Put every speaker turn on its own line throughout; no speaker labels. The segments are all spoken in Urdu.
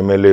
MLA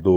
2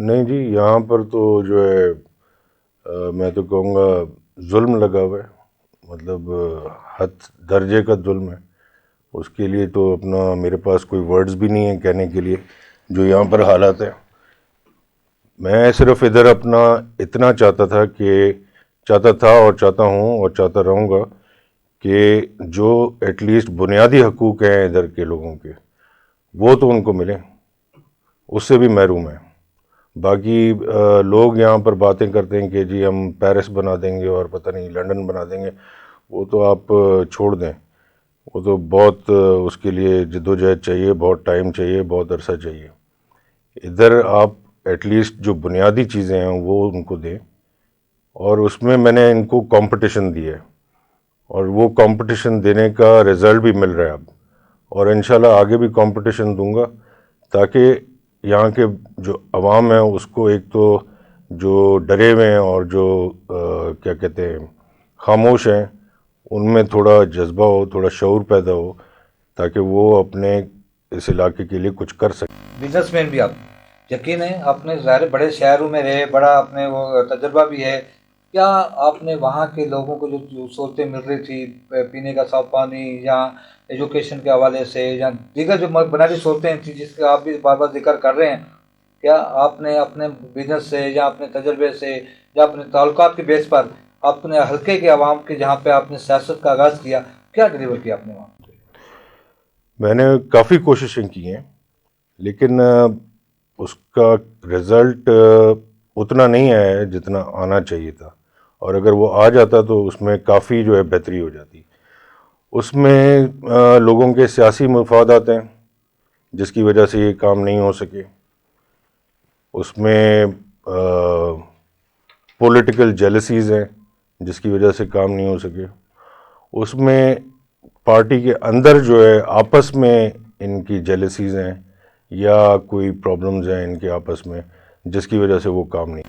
نہیں جی، یہاں پر تو جو ہے میں تو کہوں گا ظلم لگا ہوا ہے، مطلب حد درجے کا ظلم ہے. اس کے لیے تو اپنا میرے پاس کوئی ورڈز بھی نہیں ہیں کہنے کے لیے جو یہاں پر حالات ہیں. میں صرف ادھر اپنا اتنا چاہتا تھا اور چاہتا ہوں اور چاہتا رہوں گا کہ جو ایٹ لیسٹ بنیادی حقوق ہیں ادھر کے لوگوں کے وہ تو ان کو ملیں، اس سے بھی محروم ہیں. باقی لوگ یہاں پر باتیں کرتے ہیں کہ جی ہم پیرس بنا دیں گے اور پتہ نہیں لنڈن بنا دیں گے، وہ تو آپ چھوڑ دیں. وہ تو بہت اس کے لیے جدوجہد چاہیے، بہت ٹائم چاہیے، بہت عرصہ چاہیے. ادھر آپ ایٹ لیسٹ جو بنیادی چیزیں ہیں وہ ان کو دیں، اور اس میں نے ان کو کمپٹیشن دی ہے اور وہ کمپٹیشن دینے کا رزلٹ بھی مل رہا ہے اب، اور انشاءاللہ آگے بھی کمپٹیشن دوں گا تاکہ یہاں کے جو عوام ہیں اس کو ایک تو جو ڈرے ہوئے ہیں اور جو کیا کہتے ہیں خاموش ہیں ان میں تھوڑا جذبہ ہو، تھوڑا شعور پیدا ہو تاکہ وہ اپنے اس علاقے کے لیے کچھ کر سکیں.
بزنس مین بھی آپ یقین ہے، آپ نے ظاہر بڑے شہروں میں رہے، بڑا آپ نے وہ تجربہ بھی ہے. کیا آپ نے وہاں کے لوگوں کو جو سہولتیں مل رہی تھی، پینے کا صاف پانی یا ایجوکیشن کے حوالے سے یا دیگر جو بنیادی سہولتیں تھیں جس کا آپ بھی بار بار ذکر کر رہے ہیں، کیا آپ نے اپنے بزنس سے یا اپنے تجربے سے یا اپنے تعلقات کے بیس پر اپنے حلقے کے عوام کے جہاں پہ آپ نے سیاست کا آغاز کیا، کیا ڈلیور کیا آپ نے وہاں؟
میں نے کافی کوششیں کی ہیں لیکن اس کا رزلٹ اتنا نہیں آیا ہے جتنا آنا چاہیے تھا، اور اگر وہ آ جاتا تو اس میں کافی جو ہے بہتری ہو جاتی. اس میں لوگوں کے سیاسی مفادات ہیں جس کی وجہ سے یہ کام نہیں ہو سکے. اس میں پولیٹیکل جیلسیز ہیں جس کی وجہ سے کام نہیں ہو سکے. اس میں پارٹی کے اندر جو ہے آپس میں ان کی جیلسیز ہیں یا کوئی پرابلمز ہیں ان کے آپس میں جس کی وجہ سے وہ کام نہیں.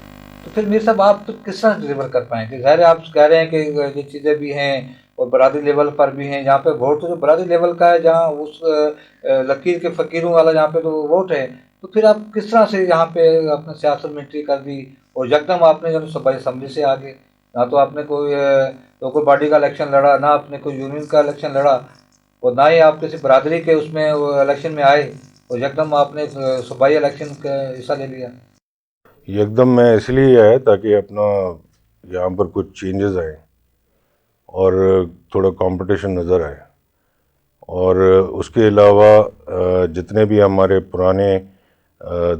تو پھر میر صاحب آپ تو کس طرح ڈلیور کر پائیں گے؟ ظاہر ہے آپ کہہ رہے ہیں کہ یہ چیزیں بھی ہیں اور برادری لیول پر بھی ہیں، جہاں پہ ووٹ تو جو برادری لیول کا ہے، جہاں اس لکیر کے فقیروں والا جہاں پہ تو ووٹ ہے، تو پھر آپ کس طرح سے یہاں پہ اپنے سیاست میں انٹری کر دی اور یکدم آپ نے جو صوبائی اسمبلی سے آگے نہ تو آپ نے کوئی لوکل باڈی کا الیکشن لڑا، نہ آپ نے کوئی یونین کا الیکشن لڑا، اور نہ ہی آپ کسی برادری کے اس میں الیکشن میں آئے اور یکدم آپ نے صوبائی الیکشن کا حصہ لے لیا؟
یکدم میں اس لیے آیا تاکہ اپنا یہاں پر کچھ چینجز آئیں اور تھوڑا کمپٹیشن نظر آئے، اور اس کے علاوہ جتنے بھی ہمارے پرانے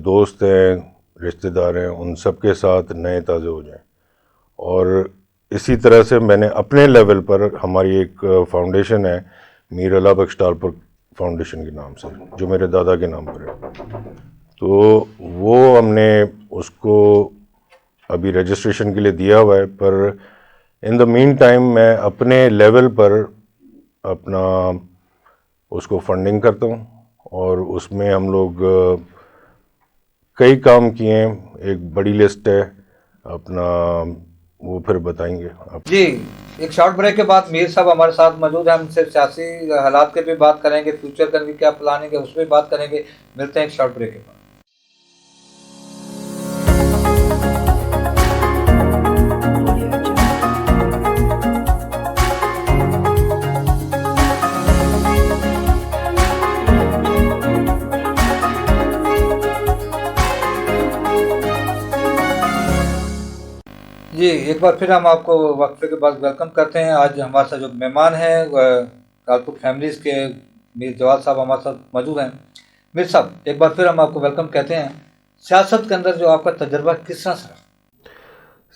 دوست ہیں، رشتہ دار ہیں، ان سب کے ساتھ نئے تازے ہو جائیں. اور اسی طرح سے میں نے اپنے لیول پر ہماری ایک فاؤنڈیشن ہے میر اللہ بخش ٹالپور فاؤنڈیشن کے نام سے جو میرے دادا کے نام پر ہے، تو وہ ہم نے اس کو ابھی رجسٹریشن کے لیے دیا ہوا ہے. پر ان دا مین ٹائم میں اپنے لیول پر اپنا اس کو فنڈنگ کرتا ہوں، اور اس میں ہم لوگ کئی کام کیے ہیں. ایک بڑی لسٹ ہے اپنا، وہ پھر بتائیں گے آپ.
جی، ایک شارٹ بریک کے بعد میر صاحب ہمارے ساتھ موجود ہیں. ہم صرف سیاسی حالات کے بھی بات کریں گے، فیوچر کا بھی کیا پلاننگ ہے اس پہ بات کریں گے. ملتے ہیں ایک شارٹ بریک کے بعد. جی، ایک بار پھر ہم آپ کو وقفے کے بعد ویلکم کرتے ہیں. آج ہمارے ساتھ جو مہمان ہیں ٹالپور فیملیز کے میر جواد صاحب ہمارے ساتھ موجود ہیں. میر صاحب ایک بار پھر ہم آپ کو ویلکم کہتے ہیں. سیاست کے اندر جو آپ کا تجربہ کس طرح سے رہا؟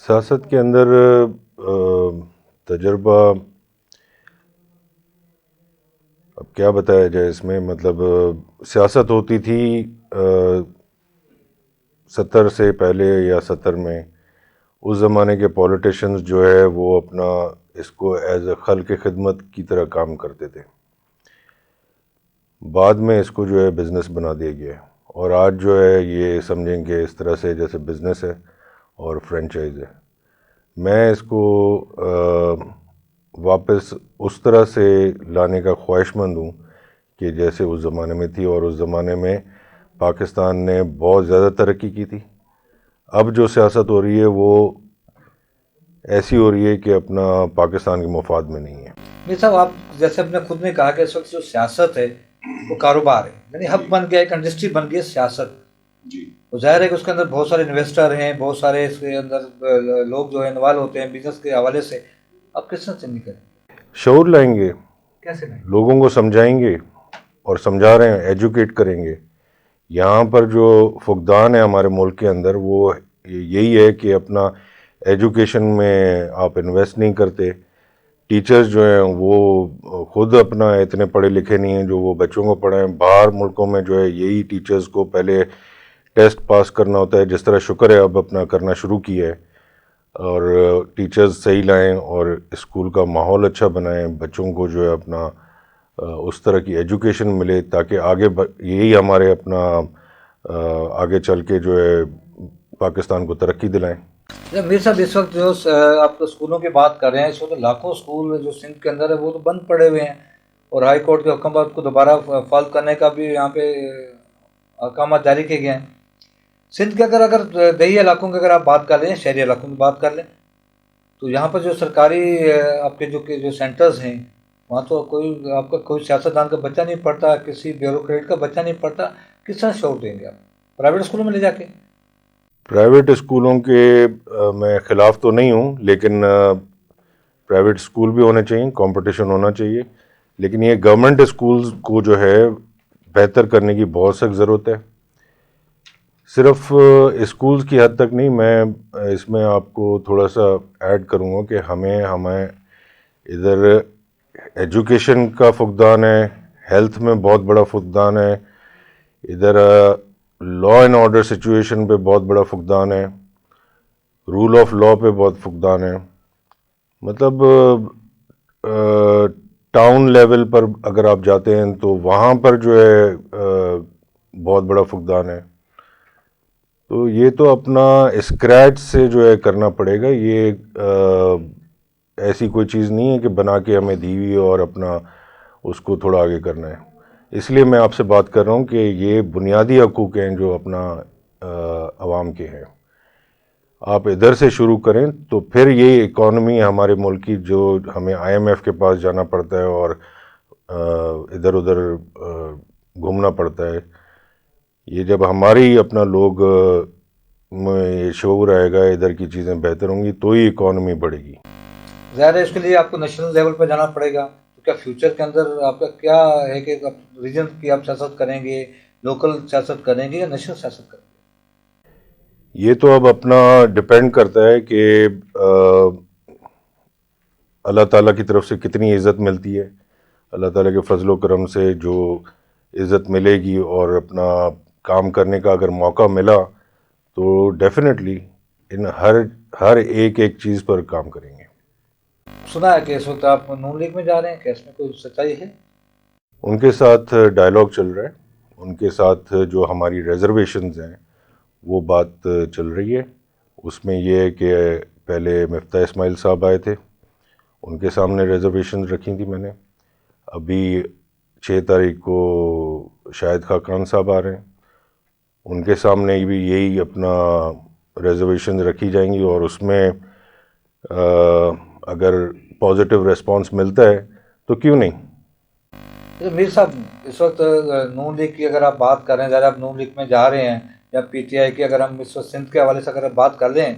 سیاست کے اندر تجربہ اب کیا بتایا جائے اس میں، مطلب سیاست ہوتی تھی 70 سے پہلے یا 70 میں. اس زمانے کے پولیٹیشنز جو ہے وہ اپنا اس کو ایز اے خلق خدمت کی طرح کام کرتے تھے. بعد میں اس کو جو ہے بزنس بنا دیا گیا ہے، اور آج جو ہے یہ سمجھیں کہ اس طرح سے جیسے بزنس ہے اور فرینچائز ہے. میں اس کو واپس اس طرح سے لانے کا خواہش مند ہوں کہ جیسے اس زمانے میں تھی، اور اس زمانے میں پاکستان نے بہت زیادہ ترقی کی تھی. اب جو سیاست ہو رہی ہے وہ ایسی ہو رہی ہے کہ اپنا پاکستان کے مفاد میں نہیں ہے.
میر صاحب آپ جیسے آپ نے خود نے کہا کہ اس وقت جو سیاست ہے وہ کاروبار ہے، یعنی ہب بن گیا، ایک انڈسٹری بن گئی ہے سیاست.
جی
تو ظاہر ہے کہ اس کے اندر بہت سارے انویسٹر ہیں، بہت سارے اس کے اندر لوگ جو ہے انوالو ہوتے ہیں بزنس کے حوالے سے. آپ کس طرح سے نہیں کریں؟
شعور لائیں گے،
کیسے نہیں؟
لوگوں کو سمجھائیں گے، اور سمجھا رہے ہیں، ایجوکیٹ کریں گے. یہاں پر جو فقدان ہے ہمارے ملک کے اندر وہ یہی ہے کہ اپنا ایجوکیشن میں آپ انویسٹ نہیں کرتے. ٹیچرز جو ہیں وہ خود اپنا اتنے پڑھے لکھے نہیں ہیں جو وہ بچوں کو پڑھائیں. باہر ملکوں میں جو ہے یہی ٹیچرز کو پہلے ٹیسٹ پاس کرنا ہوتا ہے، جس طرح شکر ہے اب اپنا کرنا شروع کیا ہے. اور ٹیچرز صحیح لائیں اور اسکول کا ماحول اچھا بنائیں، بچوں کو جو ہے اپنا اس طرح کی ایجوکیشن ملے تاکہ آگے یہی ہمارے اپنا آگے چل کے جو ہے پاکستان کو ترقی دلائیں.
میر صاحب اس وقت جو آپ اسکولوں کی بات کر رہے ہیں، اس وقت لاکھوں اسکول جو سندھ کے اندر ہے وہ تو بند پڑے ہوئے ہیں، اور ہائی کورٹ کے حکامات کو دوبارہ فال کرنے کا بھی یہاں پہ احکامات جاری کیے گئے ہیں. سندھ کے اگر دیہی علاقوں کی اگر آپ بات کر لیں، شہری علاقوں کی بات کر لیں، تو یہاں پر جو سرکاری آپ کے جو سینٹرز ہیں وہاں تو آپ کا کوئی سیاستدان کا بچہ نہیں پڑھتا، کسی بیوروکریٹ کا بچہ نہیں پڑھتا. کس طرح شعور دیں گے آپ پرائیویٹ اسکولوں میں لے جا کے؟
پرائیویٹ اسکولوں کے میں خلاف تو نہیں ہوں، لیکن پرائیویٹ اسکول بھی ہونے چاہیے، کمپٹیشن ہونا چاہیے. لیکن یہ گورنمنٹ اسکولز کو جو ہے بہتر کرنے کی بہت سخت ضرورت ہے. صرف اسکولز کی حد تک نہیں، میں اس میں آپ کو تھوڑا سا ایڈ کروں گا کہ ہمیں ادھر ایجوکیشن کا فقدان ہے، ہیلتھ میں بہت بڑا فقدان ہے، ادھر لا اینڈ آرڈر سچویشن پہ بہت بڑا فقدان ہے، رول آف لا پہ بہت فقدان ہے. مطلب ٹاؤن لیول پر اگر آپ جاتے ہیں تو وہاں پر جو ہے بہت بڑا فقدان ہے. تو یہ تو اپنا اسکریچ سے جو ہے کرنا پڑے گا. یہ ایسی کوئی چیز نہیں ہے کہ بنا کے ہمیں دی ہوئی اور اپنا اس کو تھوڑا آگے کرنا ہے. اس لیے میں آپ سے بات کر رہا ہوں کہ یہ بنیادی حقوق ہیں جو اپنا عوام کے ہیں. آپ ادھر سے شروع کریں تو پھر یہ اکانومی ہمارے ملک کی جو ہمیں IMF کے پاس جانا پڑتا ہے اور ادھر ادھر گھومنا پڑتا ہے، یہ جب ہماری اپنا لوگ میں یہ شعور آئے گا، ادھر کی چیزیں بہتر ہوں گی تو ہی اکانومی بڑھے گی.
ظاہر ہے اس کے لیے آپ کو نیشنل لیول پہ جانا پڑے گا. تو کیا فیوچر کے اندر آپ کا کیا ہے کہ ریجن کی آپ سیاست کریں گے، لوکل سیاست کریں گے یا نیشنل سیاست کریں گے؟
یہ تو اب اپنا ڈپینڈ کرتا ہے کہ اللہ تعالیٰ کی طرف سے کتنی عزت ملتی ہے. اللہ تعالیٰ کے فضل و کرم سے جو عزت ملے گی اور اپنا کام کرنے کا اگر موقع ملا تو ڈیفینیٹلی ان ہر ایک چیز پر کام کریں گے.
سنا ہے کہ اس وقت آپ نون لیگ میں جا رہے ہیں، کہ اس میں کوئی سچائی ہے؟
ان کے ساتھ ڈائلاگ چل رہا ہے، ان کے ساتھ جو ہماری ریزرویشنز ہیں وہ بات چل رہی ہے. اس میں یہ ہے کہ پہلے مفتاح اسماعیل صاحب آئے تھے، ان کے سامنے ریزرویشنز رکھی تھی میں نے. ابھی 6 تاریخ کو شاہد خاقان صاحب آ رہے ہیں، ان کے سامنے بھی یہی اپنا ریزرویشنز رکھی جائیں گی، اور اس میں اگر پازیٹیو ریسپانس ملتا ہے تو کیوں نہیں.
میر صاحب اس وقت نون لیگ کی اگر آپ بات کر رہے ہیں، ذرا آپ نون لیگ میں جا رہے ہیں، یا PTI کی اگر ہم اس وقت سندھ کے حوالے سے اگر بات کر لیں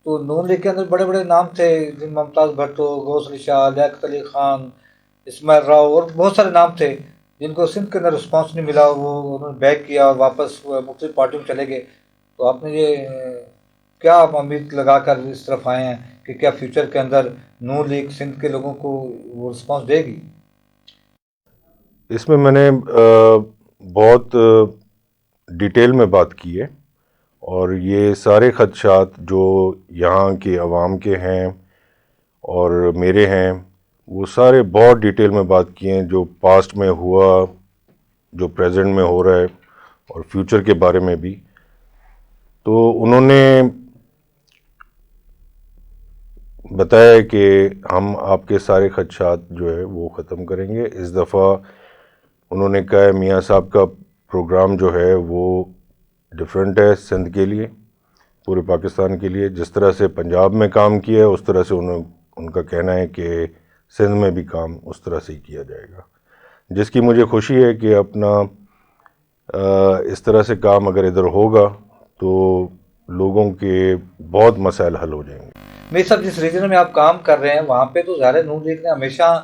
تو نون لیگ کے اندر بڑے بڑے نام تھے، جن ممتاز بھٹو، غوث علی شاہ، لیاقت علی خان، اسماعیل راؤ اور بہت سارے نام تھے جن کو سندھ کے اندر رسپانس نہیں ملا، وہ انہوں نے بیک کیا اور واپس مختلف پارٹیوں میں چلے گئے. تو آپ نے یہ کیا آپ امید لگا کر اس طرف آئے ہیں کہ کیا فیوچر کے اندر نون لیگ سندھ کے لوگوں کو وہ رسپانس دے گی؟
اس میں نے بہت ڈیٹیل میں بات کی ہے، اور یہ سارے خدشات جو یہاں کے عوام کے ہیں اور میرے ہیں وہ سارے بہت ڈیٹیل میں بات کیے ہیں، جو پاسٹ میں ہوا، جو پریزنٹ میں ہو رہا ہے اور فیوچر کے بارے میں بھی. تو انہوں نے بتایا کہ ہم آپ کے سارے خدشات جو ہے وہ ختم کریں گے. اس دفعہ انہوں نے کہا ہے میاں صاحب کا پروگرام جو ہے وہ ڈیفرنٹ ہے سندھ کے لیے، پورے پاکستان کے لیے. جس طرح سے پنجاب میں کام کیا ہے اس طرح سے ان کا کہنا ہے کہ سندھ میں بھی کام اس طرح سے ہی کیا جائے گا, جس کی مجھے خوشی ہے کہ اپنا اس طرح سے کام اگر ادھر ہوگا تو لوگوں کے بہت مسائل حل ہو جائیں گے.
میر صاحب جس ریجن میں آپ کام کر رہے ہیں وہاں پہ تو ظاہر نون لیگ نے ہمیشہ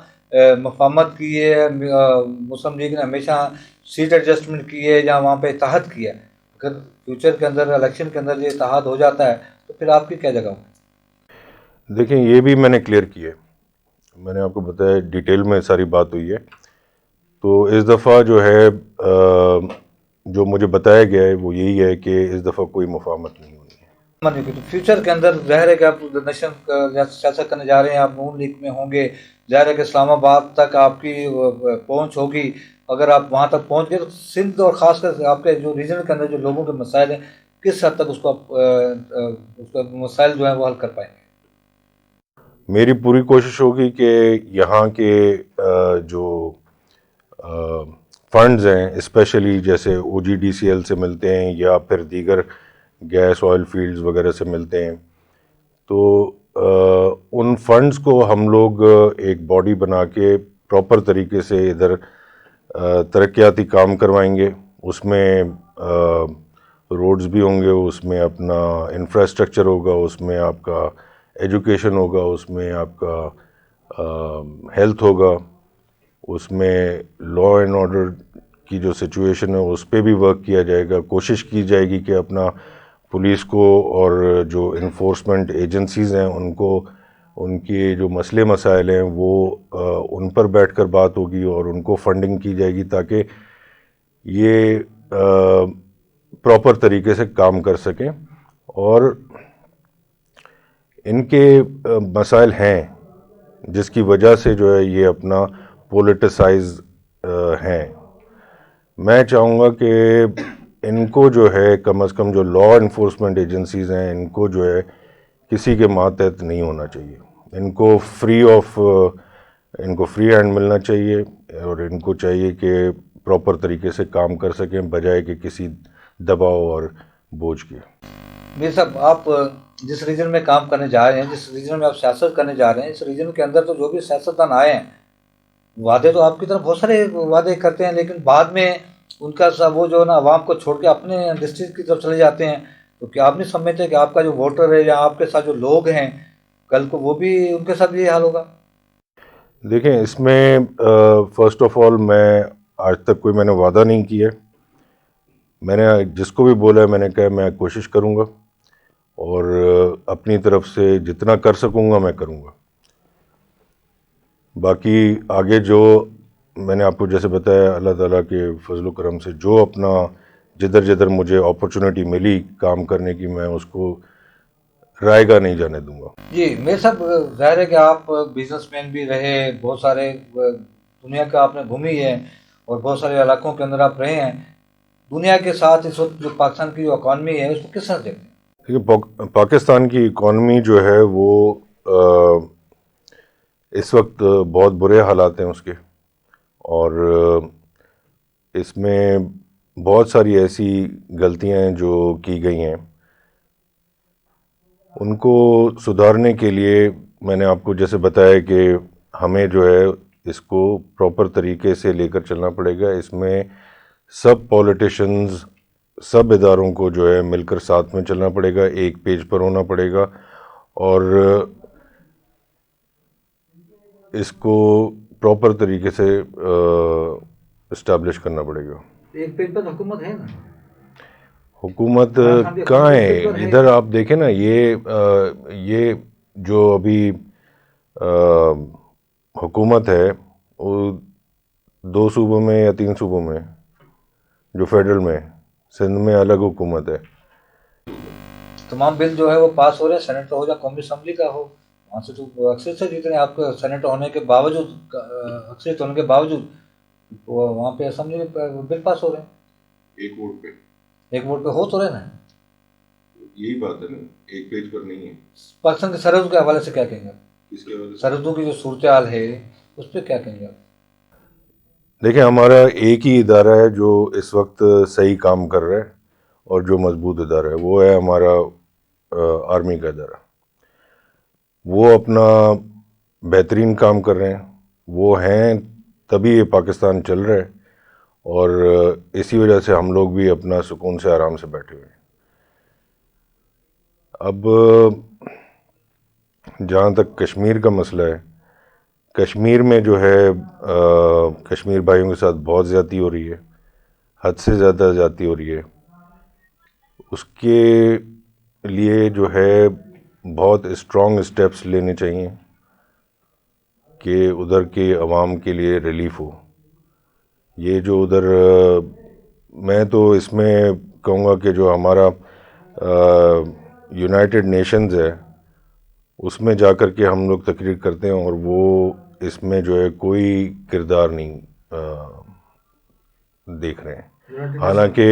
مفاہمت کی ہے, مسلم لیگ نے ہمیشہ سیٹ ایڈجسٹمنٹ کی ہے یا وہاں پہ اتحاد کیا ہے. اگر فیوچر کے اندر الیکشن کے اندر یہ اتحاد ہو جاتا ہے تو پھر آپ کی کیا جگہ ہوگی؟
دیکھیں یہ بھی میں نے کلیئر کیا ہے, میں نے آپ کو بتایا ڈیٹیل میں ساری بات ہوئی ہے. تو اس دفعہ جو ہے جو مجھے بتایا گیا ہے وہ یہی ہے کہ اس دفعہ کوئی مفاہمت نہیں ہونی ہے.
تو فیوچر کے اندر ظاہر ہے کہ آپ نیشنل سیاست کرنے جا رہے ہیں, آپ نون لیگ میں ہوں گے, ظاہر ہے کہ اسلام آباد تک آپ کی پہنچ ہوگی. اگر آپ وہاں تک پہنچ گئے تو سندھ اور خاص کر آپ کے جو ریجن کے اندر جو لوگوں کے مسائل ہیں کس حد تک اس کا مسائل جو ہیں وہ حل کر پائیں گے؟
میری پوری کوشش ہوگی کہ یہاں کے جو فنڈز ہیں اسپیشلی جیسے OGDCL سے ملتے ہیں یا پھر دیگر گیس آئل فیلڈز وغیرہ سے ملتے ہیں, تو ان فنڈز کو ہم لوگ ایک باڈی بنا کے پراپر طریقے سے ادھر ترقیاتی کام کروائیں گے. اس میں روڈز بھی ہوں گے, اس میں اپنا انفراسٹرکچر ہوگا, اس میں آپ کا ایجوکیشن ہوگا, اس میں آپ کا ہیلتھ ہوگا, اس میں لا اینڈ آرڈر کی جو سچویشن ہے اس پہ بھی ورک کیا جائے گا. کوشش کی جائے گی کہ اپنا پولیس کو اور جو انفورسمنٹ ایجنسیز ہیں ان کو ان کے جو مسئلے مسائل ہیں وہ ان پر بیٹھ کر بات ہوگی اور ان کو فنڈنگ کی جائے گی تاکہ یہ پراپر طریقے سے کام کر سکیں. اور ان کے مسائل ہیں جس کی وجہ سے جو ہے یہ اپنا پولیٹیسائز ہیں. میں چاہوں گا کہ ان کو جو ہے کم از کم جو لا انفورسمنٹ ایجنسیز ہیں ان کو جو ہے کسی کے ماتحت نہیں ہونا چاہیے. ان کو فری ہینڈ ملنا چاہیے اور ان کو چاہیے کہ پراپر طریقے سے کام کر سکیں بجائے کہ کسی دباؤ اور بوجھ کے.
میر صاحب آپ جس ریجن میں کام کرنے جا رہے ہیں, جس ریجن میں آپ سیاست کرنے جا رہے ہیں, اس ریجن کے اندر تو جو بھی سیاستدان آئے ہیں وعدے تو آپ کی طرف بہت سارے وعدے کرتے ہیں, لیکن بعد میں ان کا وہ جو ہے نا عوام کو چھوڑ کے اپنے ڈسٹرکٹ کی طرف چلے جاتے ہیں. تو کیا آپ نہیں سمجھتے کہ آپ کا جو ووٹر ہے یا آپ کے ساتھ جو لوگ ہیں کل کو وہ بھی ان کے ساتھ یہ حال ہوگا؟
دیکھیں اس میں فرسٹ آف آل میں آج تک کوئی میں نے وعدہ نہیں کیا. میں نے جس کو بھی بولا ہے میں نے کہا میں کوشش کروں گا اور اپنی طرف سے جتنا کر سکوں گا میں کروں گا. باقی آگے جو میں نے آپ کو جیسے بتایا اللہ تعالیٰ کے فضل و کرم سے جو اپنا جدھر مجھے اپرچونٹی ملی کام کرنے کی میں اس کو رائے گاہ نہیں جانے دوں گا.
جی میر صاحب ظاہر ہے کہ آپ بزنس مین بھی رہے, بہت سارے دنیا کا آپ نے گھومی ہے اور بہت سارے علاقوں کے اندر آپ رہے ہیں. دنیا کے ساتھ اس وقت جو پاکستان کی جو اکانومی ہے اس کو کس طرح دیکھتے ہیں؟
دیکھیے پاکستان کی اکانومی جو ہے وہ اس وقت بہت برے حالات ہیں اس کے, اور اس میں بہت ساری ایسی غلطیاں ہیں جو کی گئی ہیں. ان کو سدھارنے کے لیے میں نے آپ کو جیسے بتایا کہ ہمیں جو ہے اس کو پراپر طریقے سے لے کر چلنا پڑے گا. اس میں سب پولیٹیشنز سب اداروں کو جو ہے مل کر ساتھ میں چلنا پڑے گا, ایک پیج پر ہونا پڑے گا اور اس کو پراپر طریقے سے اسٹیبلش کرنا پڑے گا.
ایک پیج پر حکومت ہے نا,
حکومت کہاں ہے ادھر آپ دیکھیں نا, یہ جو ابھی حکومت ہے وہ 2 صوبوں میں یا 3 صوبوں میں جو فیڈرل میں, سندھ میں الگ حکومت ہے.
تمام بل جو ہے وہ پاس ہو رہے ہیں, سینٹ ہو یا قومی اسمبلی کا ہو, وہاں سے تو اکثر سے جیتے ہیں. آپ کو سینٹ ہونے کے باوجود اکثریت ہونے کے باوجود وہاں پہ اسمبلی میں بل پاس ہو رہے ہیں
ایک ووٹ
پہ ہو تو رہے نا.
یہی بات ہے نا, ایک پیج پر نہیں ہے.
پاکستان کے سرحدوں کے حوالے سے کیا کہیں گے آپ؟
کس کے حوالے سے؟
سرحدوں کی جو صورتحال ہے اس پہ کیا کہیں گے آپ؟
دیکھیں ہمارا ایک ہی ادارہ ہے جو اس وقت صحیح کام کر رہا ہے اور جو مضبوط ادارہ ہے وہ ہے ہمارا آرمی کا ادارہ، وہ اپنا بہترین کام کر رہے ہیں، وہ ہیں تبھی یہ پاکستان چل رہا ہے، اور اسی وجہ سے ہم لوگ بھی اپنا سکون سے آرام سے بیٹھے ہوئے ہیں۔ اب جہاں تک کشمیر کا مسئلہ ہے، کشمیر میں جو ہے کشمیر بھائیوں کے ساتھ بہت زیادتی ہو رہی ہے، حد سے زیادہ زیادتی ہو رہی ہے۔ اس کے لیے جو ہے بہت اسٹرانگ اسٹیپس لینے چاہیے کہ ادھر کے عوام کے لیے ریلیف ہو۔ یہ جو ادھر میں تو اس میں کہوں گا کہ جو ہمارا یونائٹڈ نیشنز ہے اس میں جا کر کے ہم لوگ تقریر کرتے ہیں، اور وہ اس میں جو ہے کوئی کردار نہیں دیکھ رہے ہیں، حالانکہ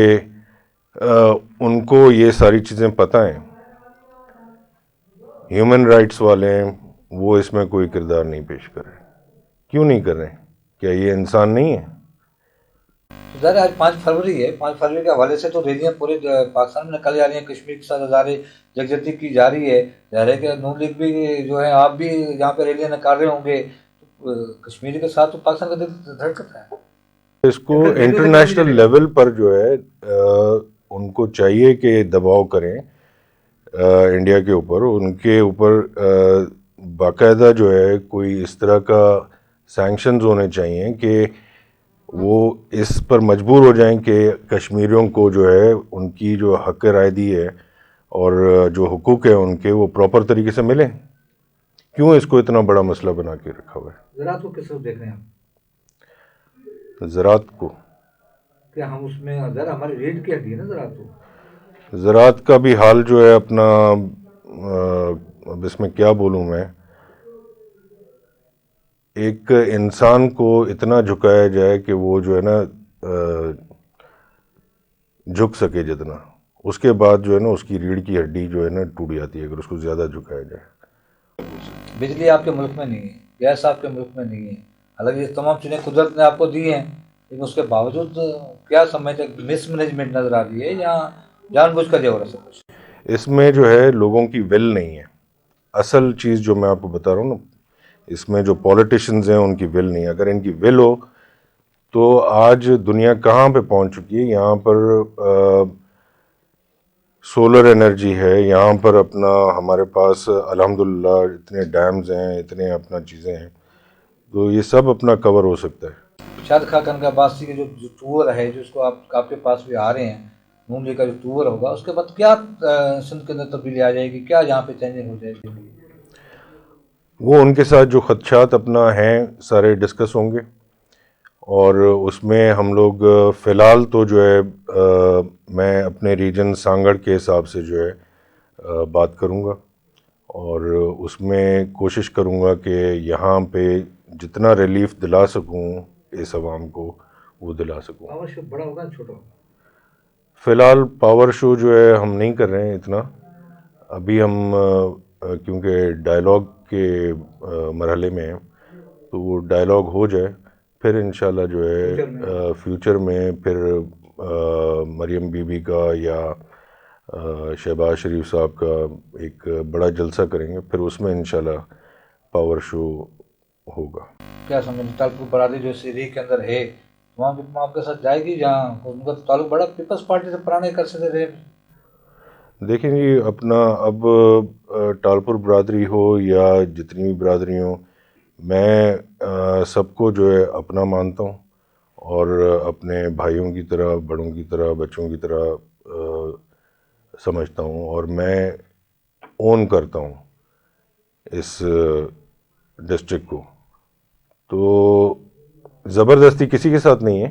ان کو یہ ساری چیزیں پتہ ہیں۔ ہیومن رائٹس والے ہیں، وہ اس میں کوئی کردار نہیں پیش کر رہے۔ کیوں نہیں کر رہے؟ کیا یہ انسان نہیں ہے؟
ظاہر ہے آج 5 فروری ہے، 5 فروری کے حوالے سے تو ریلیاں پورے پاکستان میں نکالی جا رہی ہیں، کشمیر کے ساتھ ہزارے یکجہتی کی جا رہی ہے۔ ظاہر ہے کہ نون لیگ بھی جو ہے آپ بھی یہاں پہ ریلیاں نکال رہے ہوں گے، کشمیر کے ساتھ تو پاکستان کا دل دھڑکتا ہے۔
اس کو انٹرنیشنل لیول پر جو ہے ان کو چاہیے کہ دباؤ کریں انڈیا کے اوپر، ان کے اوپر باقاعدہ جو ہے کوئی اس طرح کا سینکشنز ہونے چاہیے کہ وہ اس پر مجبور ہو جائیں کہ کشمیریوں کو جو ہے ان کی جو حق رائے دی ہے اور جو حقوق ہیں ان کے، وہ پراپر طریقے سے ملیں۔ کیوں اس کو اتنا بڑا مسئلہ بنا کے رکھا ہوا ہے؟
زراعت کو کس طرح دیکھ رہے ہیں آپ؟
زراعت کو
کیا ہم اس میں ذرا ہماری ریٹ کی ہڈی ہے نا زراعت کو؟
زراعت کا بھی حال جو ہے اپنا، اب اس میں کیا بولوں میں، ایک انسان کو اتنا جھکایا جائے کہ وہ جو ہے نا جھک سکے جتنا، اس کے بعد جو ہے نا اس کی ریڑھ کی ہڈی جو ہے نا ٹوٹ جاتی ہے اگر اس کو زیادہ جھکایا جائے۔
بجلی آپ کے ملک میں نہیں ہے، گیس آپ کے ملک میں نہیں ہے، حالانکہ یہ تمام چیزیں قدرت نے آپ کو دی ہیں، لیکن اس کے باوجود کیا سمجھتے ہیں مس مینجمنٹ نظر آ رہی ہے یا جان بوجھ کر یہ ہو رہا ہے سب کچھ؟
اس میں جو ہے لوگوں کی ول نہیں ہے، اصل چیز جو میں آپ کو بتا رہا ہوں نا، اس میں جو پولیٹیشنز ہیں ان کی ول نہیں ہے۔ اگر ان کی ول ہو تو آج دنیا کہاں پہ پہنچ چکی ہے۔ یہاں پر سولر انرجی ہے، یہاں پر اپنا ہمارے پاس الحمدللہ اتنے ڈیمز ہیں، اتنے اپنا چیزیں ہیں، تو یہ سب اپنا کور ہو سکتا ہے۔
شاد خاکن کا باسی کے جو ٹور ہے، جو اس کو آپ کے پاس بھی آ رہے ہیں، نون لیگ کا جو ٹور ہوگا، اس کے بعد کیا سندھ کے اندر تبدیلی آ جائے گی، کیا یہاں پہ چینجنگ ہو جائے گی؟
وہ ان کے ساتھ جو خدشات اپنا ہیں سارے ڈسکس ہوں گے، اور اس میں ہم لوگ فی الحال تو جو ہے میں اپنے ریجن سانگڑ کے حساب سے جو ہے بات کروں گا، اور اس میں کوشش کروں گا کہ یہاں پہ جتنا ریلیف دلا سکوں اس عوام کو وہ دلا سکوں۔
پاور شو بڑا ہوگا چھوٹا ہوگا؟
فی الحال پاور شو جو ہے ہم نہیں کر رہے ہیں اتنا، ابھی ہم کیونکہ ڈائلاگ کے مرحلے میں ہیں، تو وہ ڈائلاگ ہو جائے پھر انشاءاللہ جو ہے فیوچر میں پھر مریم بی بی کا یا شہباز شریف صاحب کا ایک بڑا جلسہ کریں گے، پھر اس میں انشاءاللہ پاور شو ہوگا۔
کیا سمجھیں ٹالپور برادری جو سیری کے اندر ہے، وہاں بھی آپ کے ساتھ جائے گی جہاں ان کا تعلق بڑا پیپلز پارٹی سے پرانے کر سے رہے؟
دیکھیں جی، اپنا اب ٹالپور برادری ہو یا جتنی بھی برادری ہوں، میں سب کو جو ہے اپنا مانتا ہوں، اور اپنے بھائیوں کی طرح، بڑوں کی طرح، بچوں کی طرح سمجھتا ہوں، اور میں اون کرتا ہوں اس ڈسٹرکٹ کو۔ تو زبردستی کسی کے ساتھ نہیں ہے،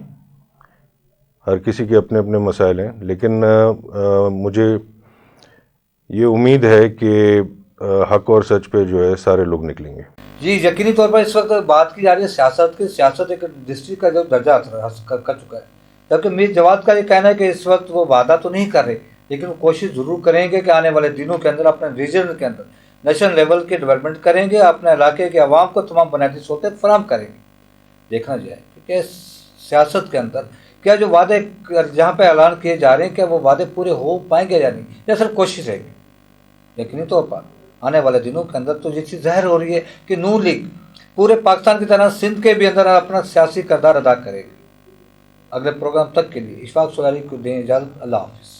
ہر کسی کے اپنے اپنے مسائل ہیں، لیکن مجھے یہ امید ہے کہ حق اور سچ پہ جو ہے سارے لوگ نکلیں گے۔
جی، یقینی طور پر اس وقت بات کی جا رہی ہے سیاست کی۔ سیاست ایک ڈسٹرکٹ کا جو درجہ کر چکا ہے، جبکہ میر جواد کا یہ کہنا ہے کہ اس وقت وہ وعدہ تو نہیں کر رہے، لیکن وہ کوشش ضرور کریں گے کہ آنے والے دنوں کے اندر اپنے ریجن کے اندر نیشنل لیول کی ڈیولپمنٹ کریں گے، اپنے علاقے کے عوام کو تمام بنیادی سہولتیں فراہم کریں گے۔ دیکھنا جائے کہ سیاست کے اندر کیا جو وعدے جہاں پہ اعلان کیے جا رہے ہیں، کیا وہ وعدے پورے ہو پائیں گے یا نہیں، یا صرف کوشش رہے گی؟ یقینی طور پر آنے والے دنوں کے اندر تو یہ چیز ظاہر ہو رہی ہے کہ نون لیگ پورے پاکستان کی طرح سندھ کے بھی اندر اپنا سیاسی کردار ادا کرے گی. اگلے پروگرام تک کے لیے اشفاق سلاری کو دیں اجازت. اللہ حافظ.